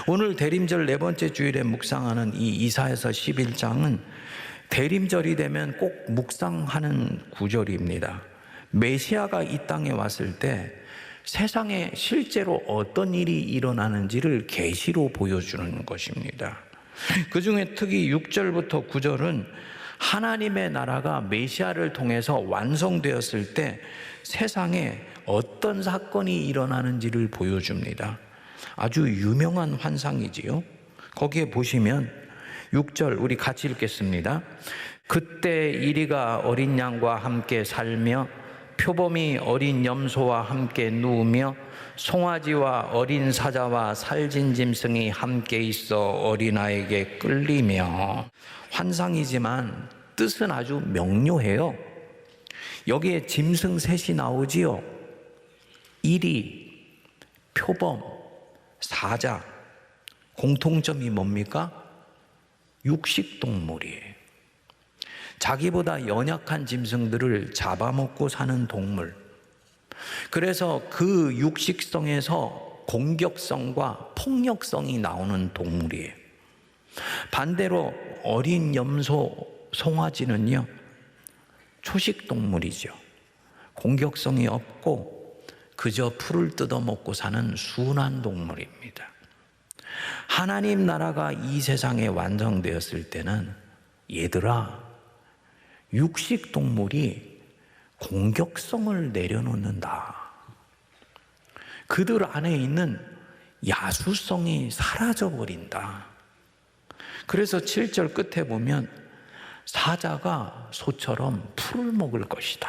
오늘 대림절 네 번째 주일에 묵상하는 이 이사야서 11장은 대림절이 되면 꼭 묵상하는 구절입니다. 메시아가 이 땅에 왔을 때 세상에 실제로 어떤 일이 일어나는지를 계시로 보여주는 것입니다. 그 중에 특히 6절부터 9절은 하나님의 나라가 메시아를 통해서 완성되었을 때 세상에 어떤 사건이 일어나는지를 보여줍니다. 아주 유명한 환상이지요. 거기에 보시면 6절 우리 같이 읽겠습니다. 그때 이리가 어린 양과 함께 살며 표범이 어린 염소와 함께 누우며 송아지와 어린 사자와 살진 짐승이 함께 있어 어린아이에게 끌리며. 환상이지만 뜻은 아주 명료해요. 여기에 짐승 셋이 나오지요. 이리, 표범, 사자. 공통점이 뭡니까? 육식동물이에요. 자기보다 연약한 짐승들을 잡아먹고 사는 동물. 그래서 그 육식성에서 공격성과 폭력성이 나오는 동물이에요. 반대로 어린 염소, 송아지는요, 초식동물이죠. 공격성이 없고 그저 풀을 뜯어먹고 사는 순한 동물입니다. 하나님 나라가 이 세상에 완성되었을 때는 얘들아, 육식동물이 공격성을 내려놓는다. 그들 안에 있는 야수성이 사라져버린다. 그래서 7절 끝에 보면 사자가 소처럼 풀을 먹을 것이다.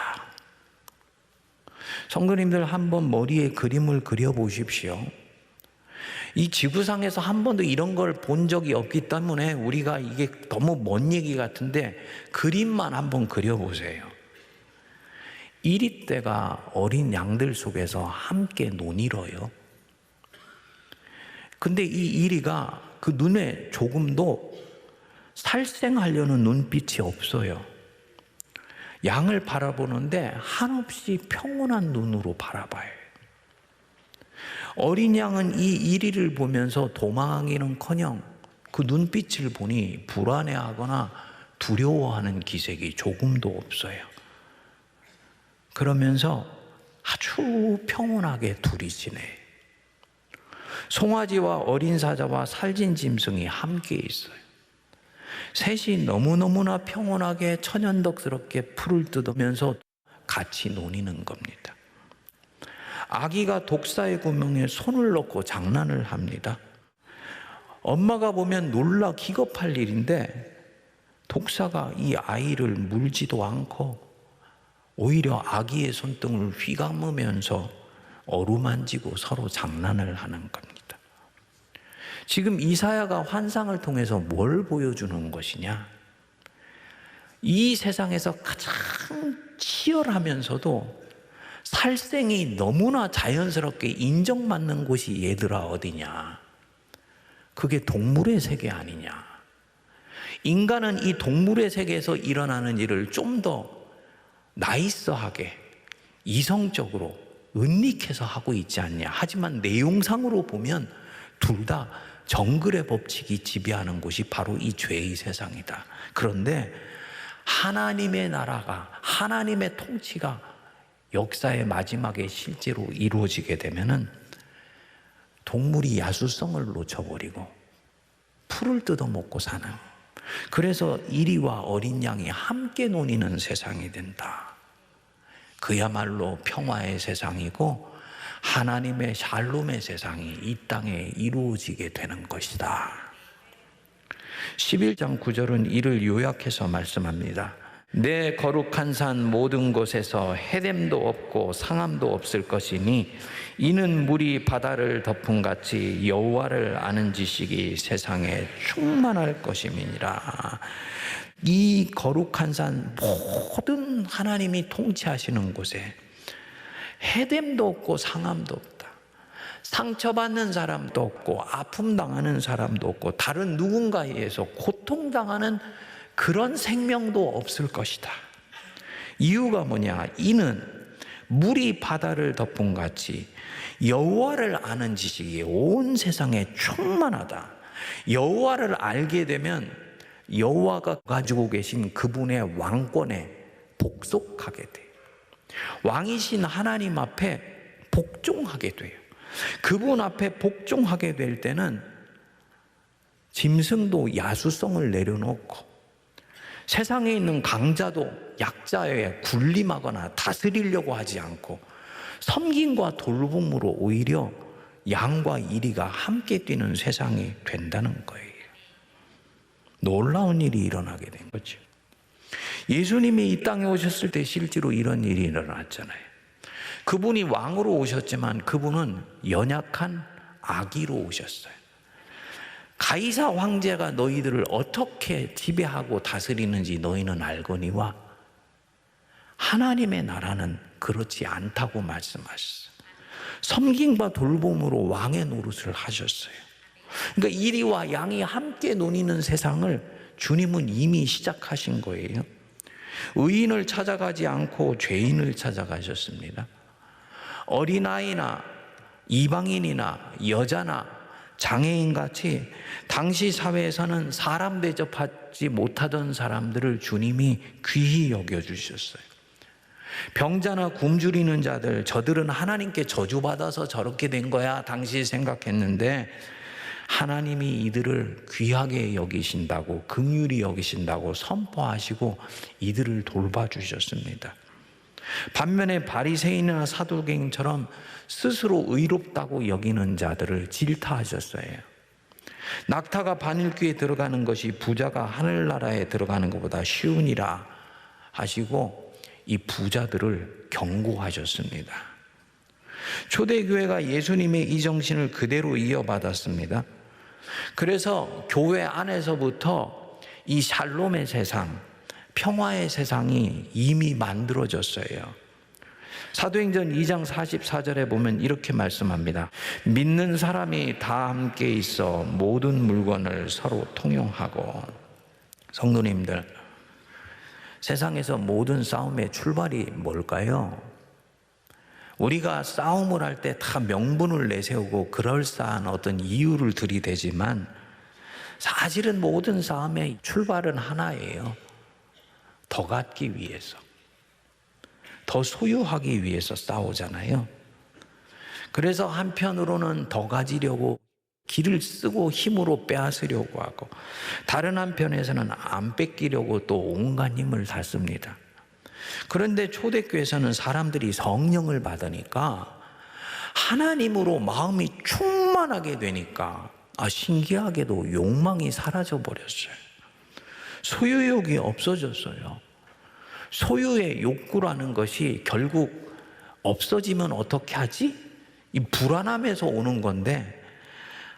성도님들 한번 머리에 그림을 그려보십시오. 이 지구상에서 한 번도 이런 걸 본 적이 없기 때문에 우리가 이게 너무 먼 얘기 같은데 그림만 한번 그려보세요. 이리떼가 어린 양들 속에서 함께 논이러요. 근데 이 이리가 그 눈에 조금도 살생하려는 눈빛이 없어요. 양을 바라보는데 한없이 평온한 눈으로 바라봐요. 어린 양은 이 이리를 보면서 도망하기는커녕 그 눈빛을 보니 불안해하거나 두려워하는 기색이 조금도 없어요. 그러면서 아주 평온하게 둘이 지내요. 송아지와 어린 사자와 살진 짐승이 함께 있어요. 셋이 너무너무나 평온하게 천연덕스럽게 풀을 뜯으면서 같이 논이는 겁니다. 아기가 독사의 구멍에 손을 넣고 장난을 합니다. 엄마가 보면 놀라 기겁할 일인데 독사가 이 아이를 물지도 않고 오히려 아기의 손등을 휘감으면서 어루만지고 서로 장난을 하는 겁니다. 지금 이사야가 환상을 통해서 뭘 보여주는 것이냐? 이 세상에서 가장 치열하면서도 살생이 너무나 자연스럽게 인정받는 곳이 얘들아 어디냐? 그게 동물의 세계 아니냐? 인간은 이 동물의 세계에서 일어나는 일을 좀 더 나이스하게, 이성적으로, 은닉해서 하고 있지 않냐? 하지만 내용상으로 보면 둘 다 정글의 법칙이 지배하는 곳이 바로 이 죄의 세상이다. 그런데 하나님의 나라가, 하나님의 통치가 역사의 마지막에 실제로 이루어지게 되면은 동물이 야수성을 놓쳐버리고 풀을 뜯어먹고 사는, 그래서 이리와 어린 양이 함께 논이는 세상이 된다. 그야말로 평화의 세상이고 하나님의 샬롬의 세상이 이 땅에 이루어지게 되는 것이다. 11장 9절은 이를 요약해서 말씀합니다. 내 거룩한 산 모든 곳에서 해됨도 없고 상함도 없을 것이니 이는 물이 바다를 덮음같이 여호와를 아는 지식이 세상에 충만할 것임이니라. 이 거룩한 산 모든 하나님이 통치하시는 곳에 해됨도 없고 상함도 없다. 상처받는 사람도 없고 아픔 당하는 사람도 없고 다른 누군가에 의해서 고통당하는 그런 생명도 없을 것이다. 이유가 뭐냐? 이는 물이 바다를 덮은 같이 여호와를 아는 지식이 온 세상에 충만하다. 여호와를 알게 되면 여호와가 가지고 계신 그분의 왕권에 복속하게 돼요. 왕이신 하나님 앞에 복종하게 돼요. 그분 앞에 복종하게 될 때는 짐승도 야수성을 내려놓고 세상에 있는 강자도 약자에 군림하거나 다스리려고 하지 않고 섬김과 돌봄으로 오히려 양과 이리가 함께 뛰는 세상이 된다는 거예요. 놀라운 일이 일어나게 된 거죠. 예수님이 이 땅에 오셨을 때 실제로 이런 일이 일어났잖아요. 그분이 왕으로 오셨지만 그분은 연약한 아기로 오셨어요. 가이사 황제가 너희들을 어떻게 지배하고 다스리는지 너희는 알거니와 하나님의 나라는 그렇지 않다고 말씀하셨어요. 섬김과 돌봄으로 왕의 노릇을 하셨어요. 그러니까 이리와 양이 함께 논이는 세상을 주님은 이미 시작하신 거예요. 의인을 찾아가지 않고 죄인을 찾아가셨습니다. 어린아이나 이방인이나 여자나 장애인같이 당시 사회에서는 사람 대접하지 못하던 사람들을 주님이 귀히 여겨주셨어요. 병자나 굶주리는 자들, 저들은 하나님께 저주받아서 저렇게 된 거야 당시 생각했는데 하나님이 이들을 귀하게 여기신다고, 긍휼히 여기신다고 선포하시고 이들을 돌봐주셨습니다. 반면에 바리새인이나 사두개인처럼 스스로 의롭다고 여기는 자들을 질타하셨어요. 낙타가 바늘귀에 들어가는 것이 부자가 하늘나라에 들어가는 것보다 쉬우니라 하시고 이 부자들을 경고하셨습니다. 초대교회가 예수님의 이 정신을 그대로 이어받았습니다. 그래서 교회 안에서부터 이 샬롬의 세상, 평화의 세상이 이미 만들어졌어요. 사도행전 2장 44절에 보면 이렇게 말씀합니다. 믿는 사람이 다 함께 있어 모든 물건을 서로 통용하고. 성도님들, 세상에서 모든 싸움의 출발이 뭘까요? 우리가 싸움을 할 때 다 명분을 내세우고 그럴싸한 어떤 이유를 들이대지만 사실은 모든 싸움의 출발은 하나예요. 더 갖기 위해서, 더 소유하기 위해서 싸우잖아요. 그래서 한편으로는 더 가지려고 길을 쓰고 힘으로 빼앗으려고 하고, 다른 한편에서는 안 뺏기려고 또 온갖 힘을 다 씁니다. 그런데 초대교회에서는 사람들이 성령을 받으니까 하나님으로 마음이 충만하게 되니까 신기하게도 욕망이 사라져 버렸어요. 소유욕이 없어졌어요. 소유의 욕구라는 것이 결국 없어지면 어떻게 하지? 이 불안함에서 오는 건데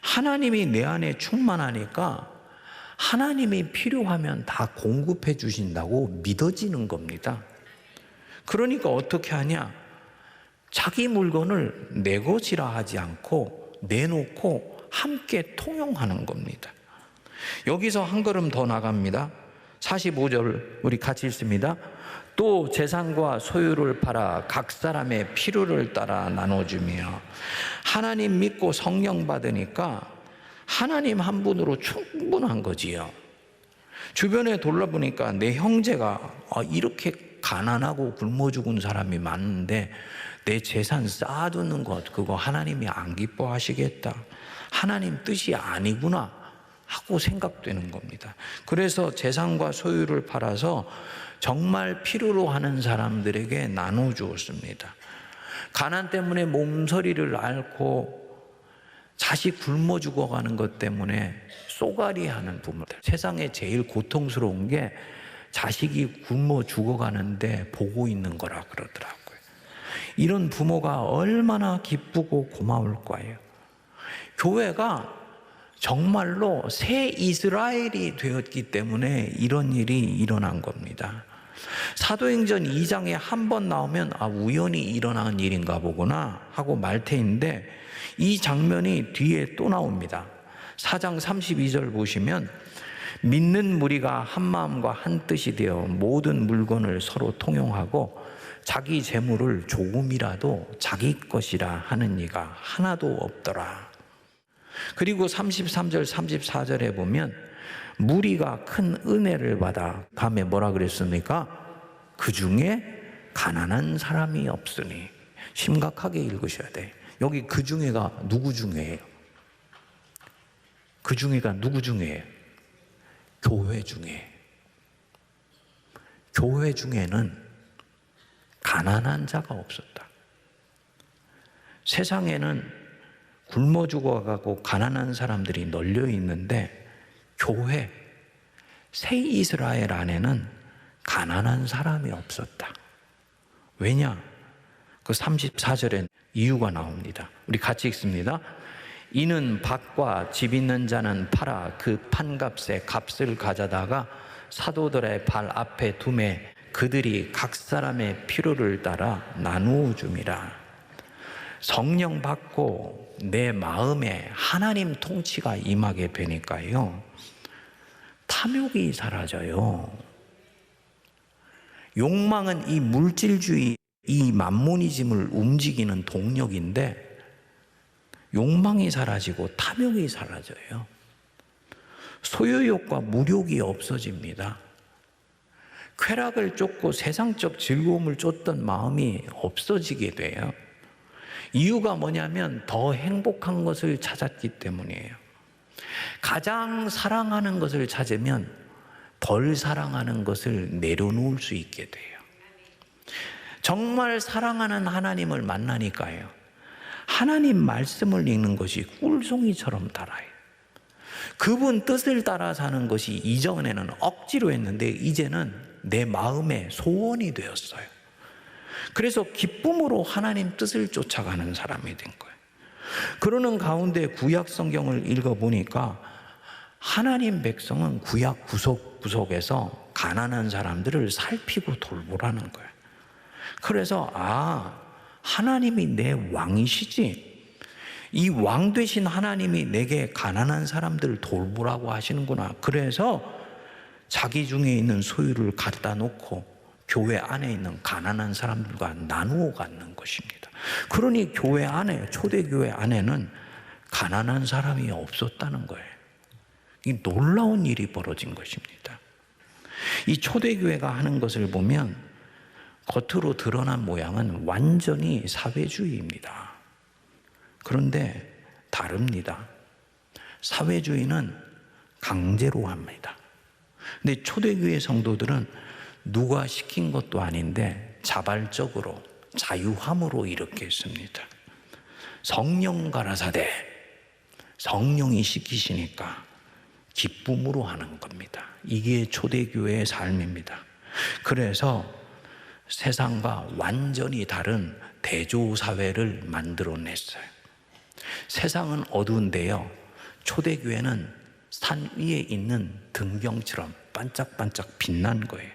하나님이 내 안에 충만하니까 하나님이 필요하면 다 공급해 주신다고 믿어지는 겁니다. 그러니까 어떻게 하냐? 자기 물건을 내 것이라 하지 않고 내놓고 함께 통용하는 겁니다. 여기서 한 걸음 더 나갑니다. 45절 우리 같이 읽습니다. 또 재산과 소유를 팔아 각 사람의 필요를 따라 나눠주며 하나님 믿고 성령 받으니까 하나님 한 분으로 충분한 거지요. 주변에 돌아보니까 내 형제가 이렇게 가난하고 굶어 죽은 사람이 많은데 내 재산 쌓아두는 것 그거 하나님이 안 기뻐하시겠다. 하나님 뜻이 아니구나 하고 생각되는 겁니다. 그래서 재산과 소유를 팔아서 정말 필요로 하는 사람들에게 나눠주었습니다. 가난 때문에 몸서리를 앓고 자식 굶어 죽어가는 것 때문에 쏘가리하는 부모들, 세상에 제일 고통스러운 게 자식이 굶어 죽어가는데 보고 있는 거라 그러더라고요. 이런 부모가 얼마나 기쁘고 고마울 거예요. 교회가 정말로 새 이스라엘이 되었기 때문에 이런 일이 일어난 겁니다. 사도행전 2장에 한 번 나오면 우연히 일어난 일인가 보구나 하고 말 테인데 이 장면이 뒤에 또 나옵니다. 4장 32절 보시면 믿는 무리가 한 마음과 한 뜻이 되어 모든 물건을 서로 통용하고 자기 재물을 조금이라도 자기 것이라 하는 이가 하나도 없더라. 그리고 33절 34절에 보면 무리가 큰 은혜를 받아 다음에 뭐라 그랬습니까? 그 중에 가난한 사람이 없으니. 심각하게 읽으셔야 돼. 여기 그 중에가 누구 중에예요? 그 중에가 누구 중에예요? 교회 중에. 교회 중에는 가난한 자가 없었다. 세상에는 굶어 죽어가고 가난한 사람들이 널려 있는데 교회, 새 이스라엘 안에는 가난한 사람이 없었다. 왜냐? 그 34절에 이유가 나옵니다. 우리 같이 읽습니다. 이는 밭과 집 있는 자는 팔아 그 판값에 값을 가져다가 사도들의 발 앞에 두매 그들이 각 사람의 필요를 따라 나누어 줌이라. 성령 받고 내 마음에 하나님 통치가 임하게 되니까요, 탐욕이 사라져요. 욕망은 이 물질주의, 이 만모니즘을 움직이는 동력인데 욕망이 사라지고 탐욕이 사라져요. 소유욕과 무욕이 없어집니다. 쾌락을 쫓고 세상적 즐거움을 쫓던 마음이 없어지게 돼요. 이유가 뭐냐면 더 행복한 것을 찾았기 때문이에요. 가장 사랑하는 것을 찾으면 덜 사랑하는 것을 내려놓을 수 있게 돼요. 정말 사랑하는 하나님을 만나니까요, 하나님 말씀을 읽는 것이 꿀송이처럼 달아요. 그분 뜻을 따라 사는 것이 이전에는 억지로 했는데 이제는 내 마음의 소원이 되었어요. 그래서 기쁨으로 하나님 뜻을 쫓아가는 사람이 된 거예요. 그러는 가운데 구약 성경을 읽어보니까 하나님 백성은 구약 구석구석에서 가난한 사람들을 살피고 돌보라는 거예요. 그래서 하나님이 내 왕이시지, 이 왕 되신 하나님이 내게 가난한 사람들을 돌보라고 하시는구나. 그래서 자기 중에 있는 소유를 갖다 놓고 교회 안에 있는 가난한 사람들과 나누어 갖는 것입니다. 그러니 교회 안에, 초대교회 안에는 가난한 사람이 없었다는 거예요. 이 놀라운 일이 벌어진 것입니다. 이 초대교회가 하는 것을 보면 겉으로 드러난 모양은 완전히 사회주의입니다. 그런데 다릅니다. 사회주의는 강제로 합니다. 근데 초대교회 성도들은 누가 시킨 것도 아닌데 자발적으로, 자유함으로 이렇게 했습니다. 성령 가라사대, 성령이 시키시니까 기쁨으로 하는 겁니다. 이게 초대교회의 삶입니다. 그래서 세상과 완전히 다른 대조사회를 만들어냈어요. 세상은 어두운데요, 초대교회는 산 위에 있는 등경처럼 반짝반짝 빛난 거예요.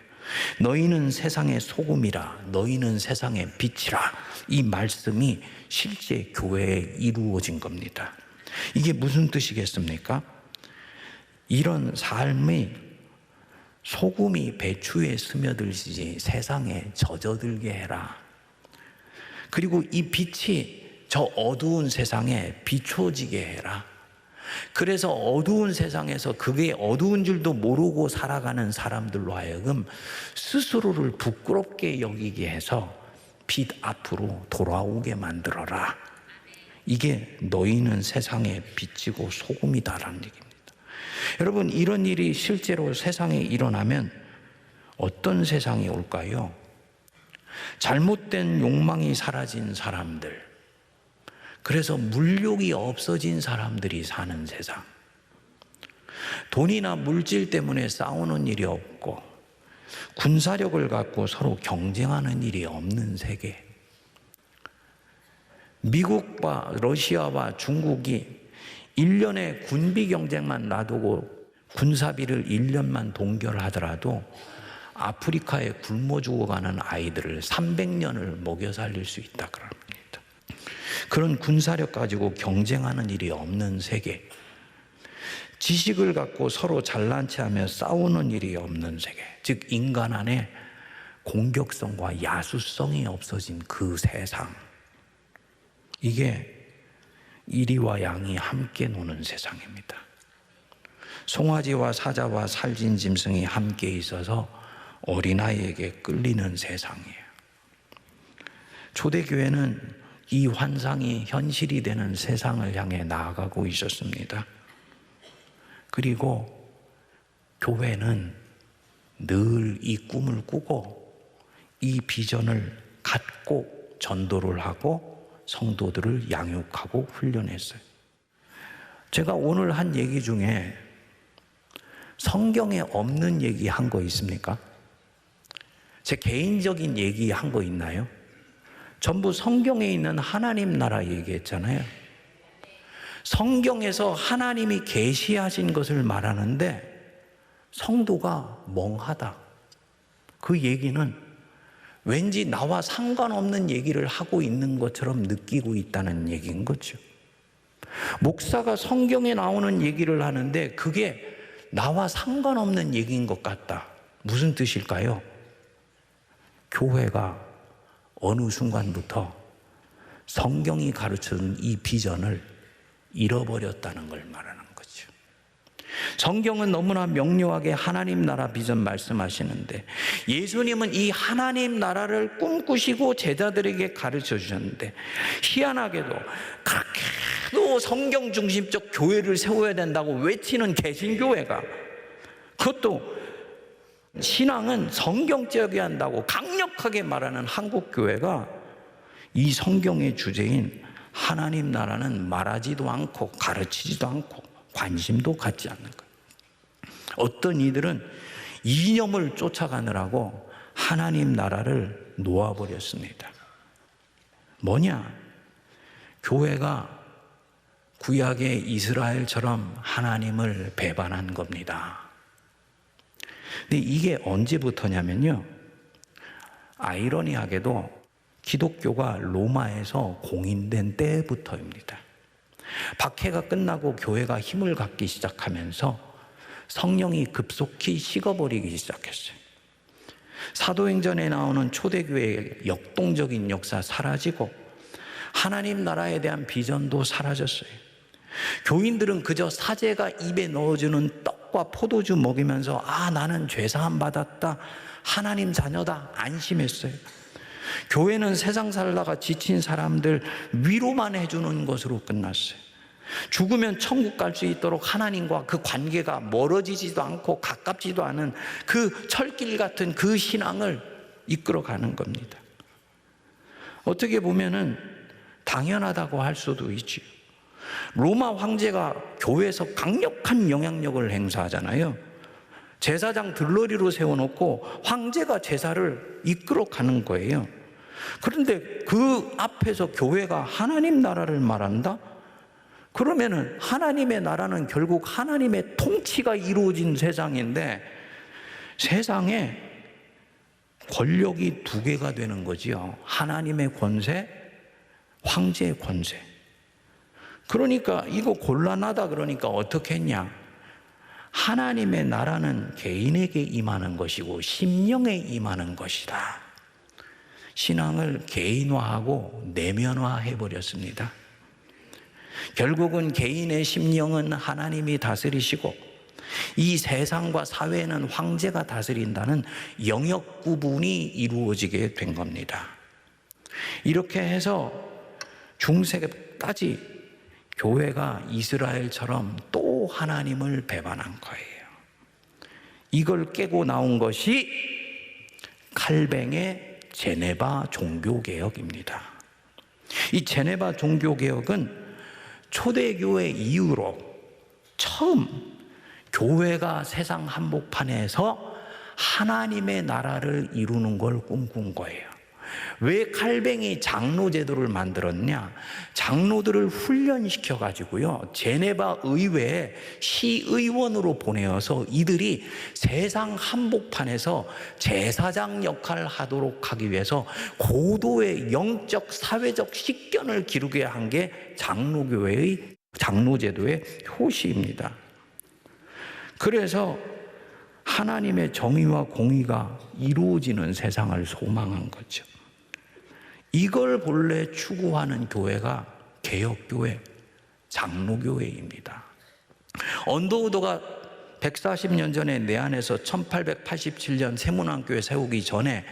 너희는 세상의 소금이라, 너희는 세상의 빛이라. 이 말씀이 실제 교회에 이루어진 겁니다. 이게 무슨 뜻이겠습니까? 이런 삶이 소금이 배추에 스며들지 세상에 젖어들게 해라. 그리고 이 빛이 저 어두운 세상에 비춰지게 해라. 그래서 어두운 세상에서 그게 어두운 줄도 모르고 살아가는 사람들로 하여금 스스로를 부끄럽게 여기게 해서 빛 앞으로 돌아오게 만들어라. 이게 너희는 세상의 빛이고 소금이다라는 얘기입니다. 여러분, 이런 일이 실제로 세상에 일어나면 어떤 세상이 올까요? 잘못된 욕망이 사라진 사람들, 그래서 물욕이 없어진 사람들이 사는 세상, 돈이나 물질 때문에 싸우는 일이 없고 군사력을 갖고 서로 경쟁하는 일이 없는 세계, 미국과 러시아와 중국이 1년에 군비 경쟁만 놔두고 군사비를 1년만 동결하더라도 아프리카에 굶어 죽어가는 아이들을 300년을 먹여 살릴 수 있다 그럽니다. 그런 군사력 가지고 경쟁하는 일이 없는 세계, 지식을 갖고 서로 잘난 체하며 싸우는 일이 없는 세계, 즉 인간 안에 공격성과 야수성이 없어진 그 세상, 이게 이리와 양이 함께 노는 세상입니다. 송아지와 사자와 살진 짐승이 함께 있어서 어린아이에게 끌리는 세상이에요. 초대교회는 이 환상이 현실이 되는 세상을 향해 나아가고 있었습니다. 그리고 교회는 늘 이 꿈을 꾸고 이 비전을 갖고 전도를 하고 성도들을 양육하고 훈련했어요. 제가 오늘 한 얘기 중에 성경에 없는 얘기 한 거 있습니까? 제 개인적인 얘기 한 거 있나요? 전부 성경에 있는 하나님 나라 얘기했잖아요. 성경에서 하나님이 계시하신 것을 말하는데 성도가 멍하다. 그 얘기는 왠지 나와 상관없는 얘기를 하고 있는 것처럼 느끼고 있다는 얘기인 거죠. 목사가 성경에 나오는 얘기를 하는데 그게 나와 상관없는 얘기인 것 같다. 무슨 뜻일까요? 교회가 어느 순간부터 성경이 가르쳐준 이 비전을 잃어버렸다는 걸 말하는 거죠. 성경은 너무나 명료하게 하나님 나라 비전 말씀하시는데 예수님은 이 하나님 나라를 꿈꾸시고 제자들에게 가르쳐 주셨는데 희한하게도 그렇게도 성경 중심적 교회를 세워야 된다고 외치는 개신교회가, 그것도 신앙은 성경적이어야 한다고 강력하게 말하는 한국교회가 이 성경의 주제인 하나님 나라는 말하지도 않고 가르치지도 않고 관심도 갖지 않는 거예요. 어떤 이들은 이념을 쫓아가느라고 하나님 나라를 놓아버렸습니다. 뭐냐? 교회가 구약의 이스라엘처럼 하나님을 배반한 겁니다. 근데 이게 언제부터냐면요, 아이러니하게도 기독교가 로마에서 공인된 때부터입니다. 박해가 끝나고 교회가 힘을 갖기 시작하면서 성령이 급속히 식어버리기 시작했어요. 사도행전에 나오는 초대교회의 역동적인 역사 사라지고 하나님 나라에 대한 비전도 사라졌어요. 교인들은 그저 사제가 입에 넣어주는 떡과 포도주 먹이면서 나는 죄사함 받았다, 하나님 자녀다 안심했어요. 교회는 세상 살다가 지친 사람들 위로만 해주는 것으로 끝났어요. 죽으면 천국 갈 수 있도록 하나님과 그 관계가 멀어지지도 않고 가깝지도 않은 그 철길 같은 그 신앙을 이끌어가는 겁니다. 어떻게 보면은 당연하다고 할 수도 있지요. 로마 황제가 교회에서 강력한 영향력을 행사하잖아요. 제사장 들러리로 세워놓고 황제가 제사를 이끌어가는 거예요. 그런데 그 앞에서 교회가 하나님 나라를 말한다? 그러면은 하나님의 나라는 결국 하나님의 통치가 이루어진 세상인데 세상에 권력이 두 개가 되는 거지요. 하나님의 권세, 황제의 권세. 그러니까 이거 곤란하다 그러니까 어떻게 했냐? 하나님의 나라는 개인에게 임하는 것이고 심령에 임하는 것이다. 신앙을 개인화하고 내면화해버렸습니다. 결국은 개인의 심령은 하나님이 다스리시고 이 세상과 사회는 황제가 다스린다는 영역 구분이 이루어지게 된 겁니다. 이렇게 해서 중세까지 교회가 이스라엘처럼 또 하나님을 배반한 거예요. 이걸 깨고 나온 것이 칼뱅의 제네바 종교개혁입니다. 이 제네바 종교개혁은 초대교회 이후로 처음 교회가 세상 한복판에서 하나님의 나라를 이루는 걸 꿈꾼 거예요. 왜 칼뱅이 장로 제도를 만들었냐? 장로들을 훈련시켜 가지고요, 제네바 의회에 시의원으로 보내어서 이들이 세상 한복판에서 제사장 역할을 하도록 하기 위해서 고도의 영적 사회적 식견을 기르게 한 게 장로교회의 장로 제도의 효시입니다. 그래서 하나님의 정의와 공의가 이루어지는 세상을 소망한 거죠. 이걸 본래 추구하는 교회가 개혁교회, 장로교회입니다. 언더우드가 140년 전에 내안에서 1887년 세문안교회 세우기 전에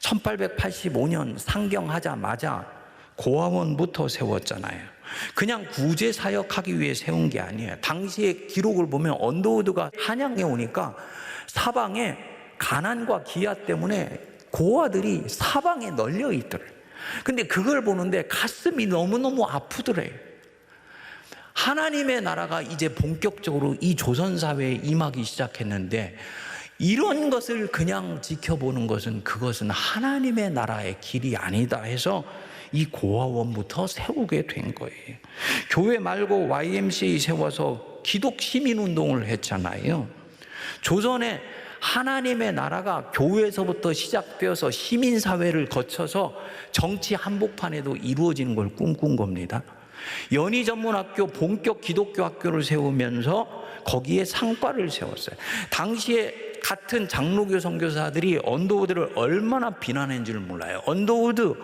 1885년 상경하자마자 고아원부터 세웠잖아요. 그냥 구제 사역하기 위해 세운 게 아니에요. 당시의 기록을 보면 언더우드가 한양에 오니까 사방에 가난과 기아 때문에 고아들이 사방에 널려 있더래요. 근데 그걸 보는데 가슴이 너무너무 아프더래요. 하나님의 나라가 이제 본격적으로 이 조선사회에 임하기 시작했는데 이런 것을 그냥 지켜보는 것은 그것은 하나님의 나라의 길이 아니다 해서 이 고아원부터 세우게 된 거예요. 교회 말고 YMCA 세워서 기독 시민운동을 했잖아요. 조선에 하나님의 나라가 교회에서부터 시작되어서 시민사회를 거쳐서 정치 한복판에도 이루어지는 걸 꿈꾼 겁니다. 연희전문학교 본격 기독교 학교를 세우면서 거기에 상과를 세웠어요. 당시에 같은 장로교 선교사들이 언더우드를 얼마나 비난했는지를 몰라요. 언더우드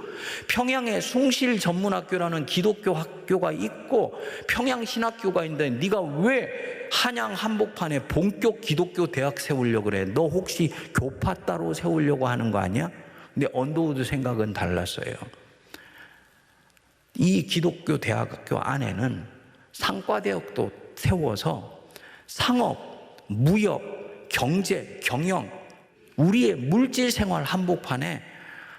평양에 숭실전문학교라는 기독교 학교가 있고 평양신학교가 있는데 네가 왜 한양 한복판에 본격 기독교 대학 세우려고 그래? 너 혹시 교파 따로 세우려고 하는 거 아니야? 근데 언더우드 생각은 달랐어요. 이 기독교 대학교 안에는 상과대학도 세워서 상업, 무역, 경제, 경영, 우리의 물질 생활 한복판에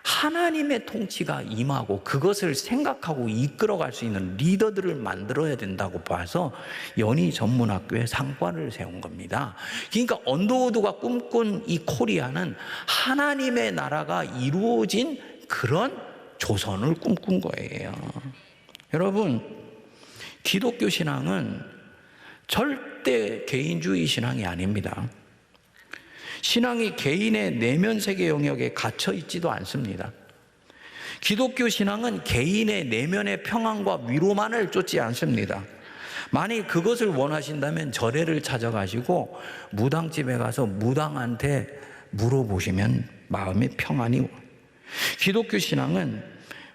하나님의 통치가 임하고 그것을 생각하고 이끌어갈 수 있는 리더들을 만들어야 된다고 봐서 연희전문학교에 상과를 세운 겁니다. 그러니까 언더우드가 꿈꾼 이 코리아는 하나님의 나라가 이루어진 그런 조선을 꿈꾼 거예요. 여러분, 기독교 신앙은 절대 개인주의 신앙이 아닙니다. 신앙이 개인의 내면 세계 영역에 갇혀 있지도 않습니다. 기독교 신앙은 개인의 내면의 평안과 위로만을 쫓지 않습니다. 만약 그것을 원하신다면 절에를 찾아가시고 무당집에 가서 무당한테 물어보시면 마음의 평안이 와요. 기독교 신앙은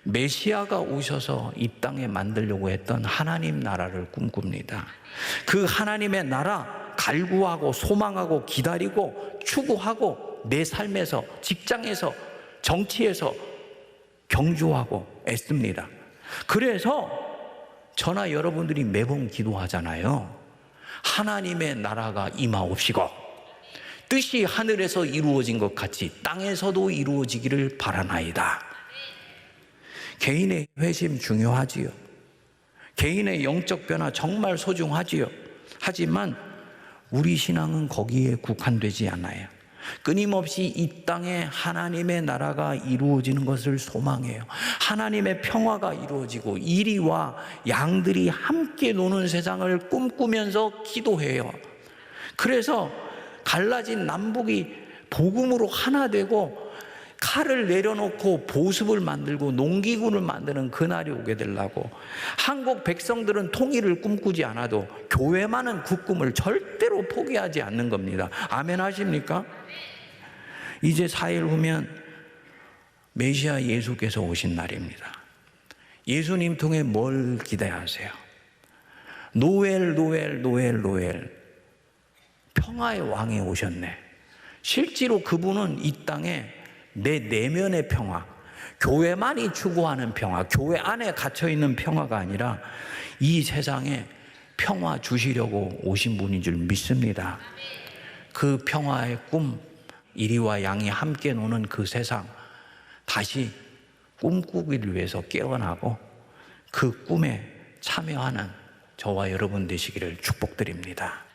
메시아가 오셔서 이 땅에 만들려고 했던 하나님 나라를 꿈꿉니다. 그 하나님의 나라 갈구하고 소망하고 기다리고 추구하고 내 삶에서, 직장에서, 정치에서 경주하고 애씁니다. 그래서 저나 여러분들이 매번 기도하잖아요. 하나님의 나라가 임하옵시고 뜻이 하늘에서 이루어진 것 같이 땅에서도 이루어지기를 바라나이다. 개인의 회심 중요하지요. 개인의 영적 변화 정말 소중하지요. 하지만 우리 신앙은 거기에 국한되지 않아요. 끊임없이 이 땅에 하나님의 나라가 이루어지는 것을 소망해요. 하나님의 평화가 이루어지고 이리와 양들이 함께 노는 세상을 꿈꾸면서 기도해요. 그래서 갈라진 남북이 복음으로 하나 되고 칼을 내려놓고 보습을 만들고 농기구를 만드는 그날이 오게 되려고 한국 백성들은 통일을 꿈꾸지 않아도 교회만은 그 꿈을 절대로 포기하지 않는 겁니다. 아멘 하십니까? 이제 4일 후면 메시아 예수께서 오신 날입니다. 예수님 통해 뭘 기대하세요? 노엘, 노엘, 노엘, 노엘. 평화의 왕이 오셨네. 실제로 그분은 이 땅에 내 내면의 평화, 교회만이 추구하는 평화, 교회 안에 갇혀있는 평화가 아니라 이 세상에 평화 주시려고 오신 분인 줄 믿습니다. 그 평화의 꿈, 이리와 양이 함께 노는 그 세상 다시 꿈꾸기를 위해서 깨어나고 그 꿈에 참여하는 저와 여러분 되시기를 축복드립니다.